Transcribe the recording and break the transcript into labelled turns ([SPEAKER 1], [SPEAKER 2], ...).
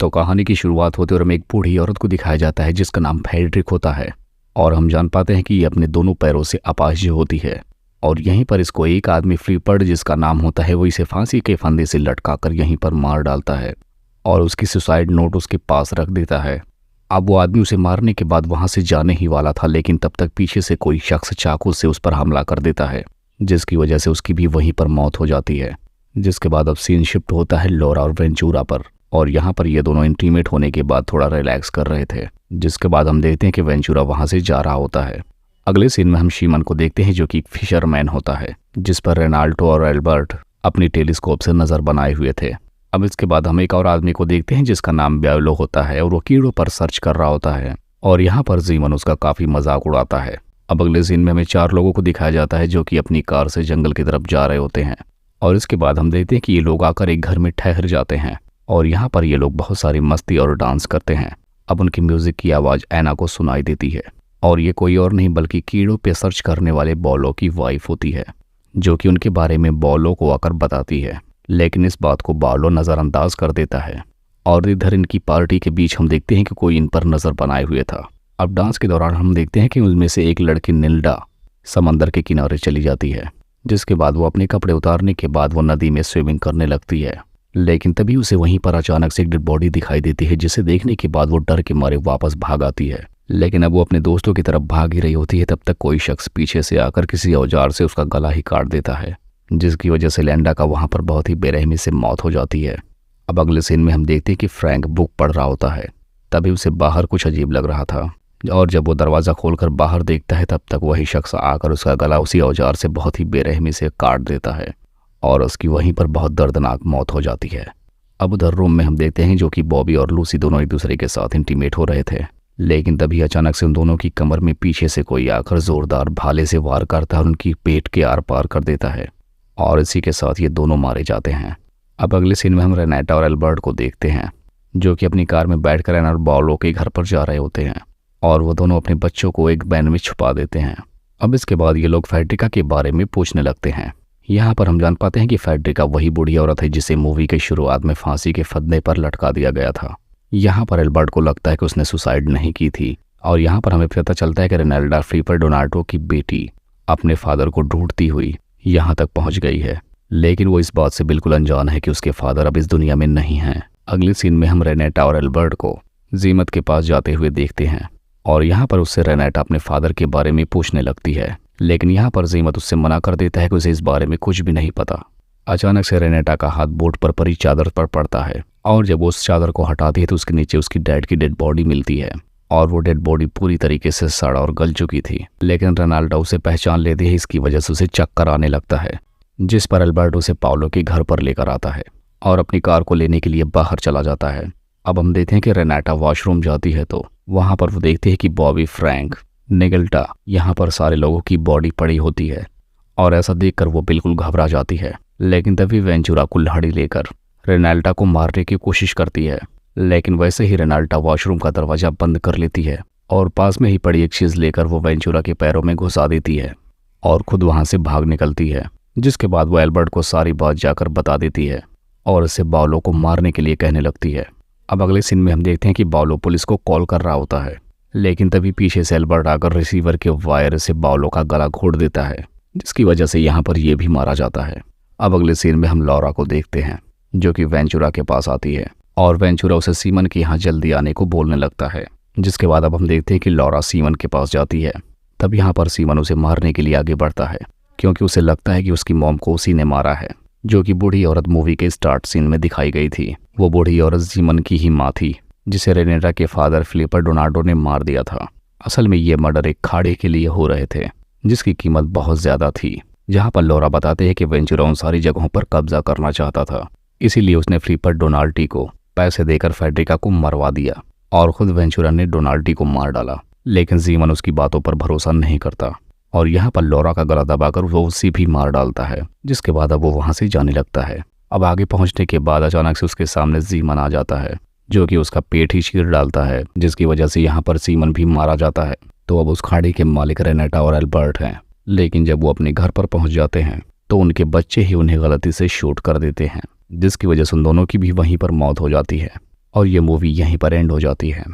[SPEAKER 1] तो कहानी की शुरुआत होती है और हमें एक बूढ़ी औरत को दिखाया जाता है जिसका नाम फेड्रिक होता है। और हम जान पाते हैं कि ये अपने दोनों पैरों से अपाहिज होती है। और यहीं पर इसको एक आदमी फ्लिपर्ड जिसका नाम होता है वो इसे फांसी के फंदे से लटकाकर यहीं पर मार डालता है और उसकी सुसाइड नोट उसके पास रख देता है। अब वो आदमी उसे मारने के बाद वहां से जाने ही वाला था, लेकिन तब तक पीछे से कोई शख्स चाकू से उस पर हमला कर देता है जिसकी वजह से उसकी भी वहीं पर मौत हो जाती है। जिसके बाद अब सीन शिफ्ट होता है लॉरा और वेंचुरा पर, और यहाँ पर ये दोनों इंटीमेट होने के बाद थोड़ा रिलैक्स कर रहे थे। जिसके बाद हम देखते हैं कि वेंचुरा वहां से जा रहा होता है। अगले सीन में हम शीमन को देखते हैं जो कि फिशरमैन होता है, जिस पर रेनाल्डो और एल्बर्ट अपनी टेलीस्कोप से नजर बनाए हुए थे। अब इसके बाद हम एक और आदमी को देखते हैं जिसका नाम ब्यालो होता है और वो कीड़ों पर सर्च कर रहा होता है और यहाँ पर जीवन उसका काफी मजाक उड़ाता है। अब अगले सीन में हमें 4 लोगों को दिखाया जाता है जो कि अपनी कार से जंगल की तरफ जा रहे होते हैं। और इसके बाद हम देखते हैं कि ये लोग आकर एक घर में ठहर जाते हैं और यहाँ पर ये लोग बहुत सारी मस्ती और डांस करते हैं। अब उनकी म्यूजिक की आवाज़ ऐना को सुनाई देती है और ये कोई और नहीं बल्कि कीड़ों पे सर्च करने वाले बॉलो की वाइफ होती है, जो कि उनके बारे में बॉलो को आकर बताती है। लेकिन इस बात को बॉलो नज़रअंदाज कर देता है और इधर इनकी पार्टी के बीच हम देखते हैं कि कोई इन पर नज़र बनाए हुए था। अब डांस के दौरान हम देखते हैं कि उनमें से एक लड़की निल्डा समंदर के किनारे चली जाती है, जिसके बाद वो अपने कपड़े उतारने के बाद वो नदी में स्विमिंग करने लगती है। लेकिन तभी उसे वहीं पर अचानक से एक डेड बॉडी दिखाई देती है, जिसे देखने के बाद वो डर के मारे वापस भाग आती है। लेकिन अब वो अपने दोस्तों की तरफ भाग ही रही होती है, तब तक कोई शख्स पीछे से आकर किसी औजार से उसका गला ही काट देता है, जिसकी वजह से लैंडा का वहां पर बहुत ही बेरहमी से मौत हो जाती है। अब अगले सीन में हम देखते हैं कि फ्रैंक बुक पढ़ रहा होता है। तभी उसे बाहर कुछ अजीब लग रहा था और जब वो दरवाज़ा खोलकर बाहर देखता है तब तक वही शख्स आकर उसका गला उसी औजार से बहुत ही बेरहमी से काट देता है और उसकी वहीं पर बहुत दर्दनाक मौत हो जाती है। अब उधर रूम में हम देखते हैं जो कि बॉबी और लूसी दोनों एक दूसरे के साथ इंटीमेट हो रहे थे। लेकिन तभी अचानक से उन दोनों की कमर में पीछे से कोई आकर जोरदार भाले से वार करता है और उनकी पेट के आर पार कर देता है और इसी के साथ ये दोनों मारे जाते हैं। अब अगले सीन में हम रेनाटा और एल्बर्ट को देखते हैं जो कि अपनी कार में बैठकर एना और बॉलो के घर पर जा रहे होते हैं और वो दोनों अपने बच्चों को एक बैन में छुपा देते हैं। अब इसके बाद ये लोग फेड्रिका के बारे में पूछने लगते हैं। यहाँ पर हम जान पाते हैं कि फेड्रिका वही बूढ़ी औरत है जिसे मूवी के शुरुआत में फांसी के फंदे पर लटका दिया गया था। यहाँ पर एल्बर्ट को लगता है कि उसने सुसाइड नहीं की थी और यहाँ पर हमें पता चलता है कि रेनाल्डा फ्लिपर डोनाल्डो की बेटी अपने फादर को ढूंढती हुई यहाँ तक पहुँच गई है, लेकिन वो इस बात से बिल्कुल अनजान है कि उसके फादर अब इस दुनिया में नहीं हैं। अगले सीन में हम रेनेटा और एल्बर्ट को जीमत के पास जाते हुए देखते हैं और यहाँ पर उससे रेनेटा अपने फादर के बारे में पूछने लगती है, लेकिन यहाँ पर जीमत उससे मना कर देता है कि उसे इस बारे में कुछ भी नहीं पता। अचानक से रेनेटा का हाथ बोट पर परी चादर पर पड़ता है और जब वो उस चादर को हटाती है तो उसके नीचे उसकी डैड की डेड बॉडी मिलती है और वो डेड बॉडी पूरी तरीके से सड़ा और गल चुकी थी। लेकिन रेनाल्डो उसे पहचान लेती है, इसकी वजह से उसे चक्कर आने लगता है, जिस पर एल्बर्ट उसे पाउलो के घर पर लेकर आता है और अपनी कार को लेने के लिए बाहर चला जाता है। अब हम देखते हैं कि रेनाटा वॉशरूम जाती है तो वहां पर वो देखते हैं कि बॉबी, फ्रैंक, निगल्टा यहाँ पर सारे लोगों की बॉडी पड़ी होती है और ऐसा देखकर वो बिल्कुल घबरा जाती है। लेकिन तभी वेंचुरा कुल्हाड़ी लेकर रेनाल्टा को मारने की कोशिश करती है, लेकिन वैसे ही रेनाल्टा वॉशरूम का दरवाजा बंद कर लेती है और पास में ही पड़ी एक चीज लेकर वो वेंचुरा के पैरों में घुसा देती है और खुद वहां से भाग निकलती है। जिसके बाद वो एल्बर्ट को सारी बात जाकर बता देती है और उसे बाउलो को मारने के लिए कहने लगती है। अब अगले सीन में हम देखते हैं कि बाउलो पुलिस को कॉल कर रहा होता है, लेकिन तभी पीछे से एल्बर्ट आकर रिसीवर के वायर से बाउलो का गला घोट देता है, जिसकी वजह से यहाँ पर यह भी मारा जाता है। अब अगले सीन में हम लॉरा को देखते हैं जो कि वेंचुरा के पास आती है और वेंचुरा उसे सीमन के यहाँ जल्दी आने को बोलने लगता है। जिसके बाद अब हम देखते हैं कि लॉरा सीमन के पास जाती है। तब यहाँ पर सीमन उसे मारने के लिए आगे बढ़ता है क्योंकि उसे लगता है कि उसकी मॉम को उसी ने मारा है, जो कि बूढ़ी औरत मूवी के स्टार्ट सीन में दिखाई गई थी। वो बूढ़ी औरत सीमन की ही माँ थी जिसे रेनेटा के फादर फ्लिपर डोनाल्डो ने मार दिया था। असल में ये मर्डर एक खाड़े के लिए हो रहे थे जिसकी कीमत बहुत ज्यादा थी। जहाँ पर लॉरा बताते हैं कि वेंचुरा उन सारी जगहों पर कब्जा करना चाहता था, इसीलिए उसने फ्लिपर डोनाल्डी को पैसे देकर फेड्रिका को मरवा दिया और खुद वेंचुरा ने डोनाल्डी को मार डाला। लेकिन जीमन उसकी बातों पर भरोसा नहीं करता और यहाँ पर लॉरा का गला दबाकर वो उसे भी मार डालता है, जिसके बाद अब वो वहां से जाने लगता है। अब आगे पहुंचने के बाद अचानक से उसके सामने जीमन आ जाता है जो कि उसका पेट ही चीर डालता है, जिसकी वजह से यहाँ पर सीमन भी मारा जाता है। तो अब उस खाड़ी के मालिक रेनेटा और एल्बर्ट हैं, लेकिन जब वो अपने घर पर पहुंच जाते हैं तो उनके बच्चे ही उन्हें गलती से शूट कर देते हैं, जिसकी वजह से उन दोनों की भी वहीं पर मौत हो जाती है। और ये मूवी यहीं पर एंड हो जाती है।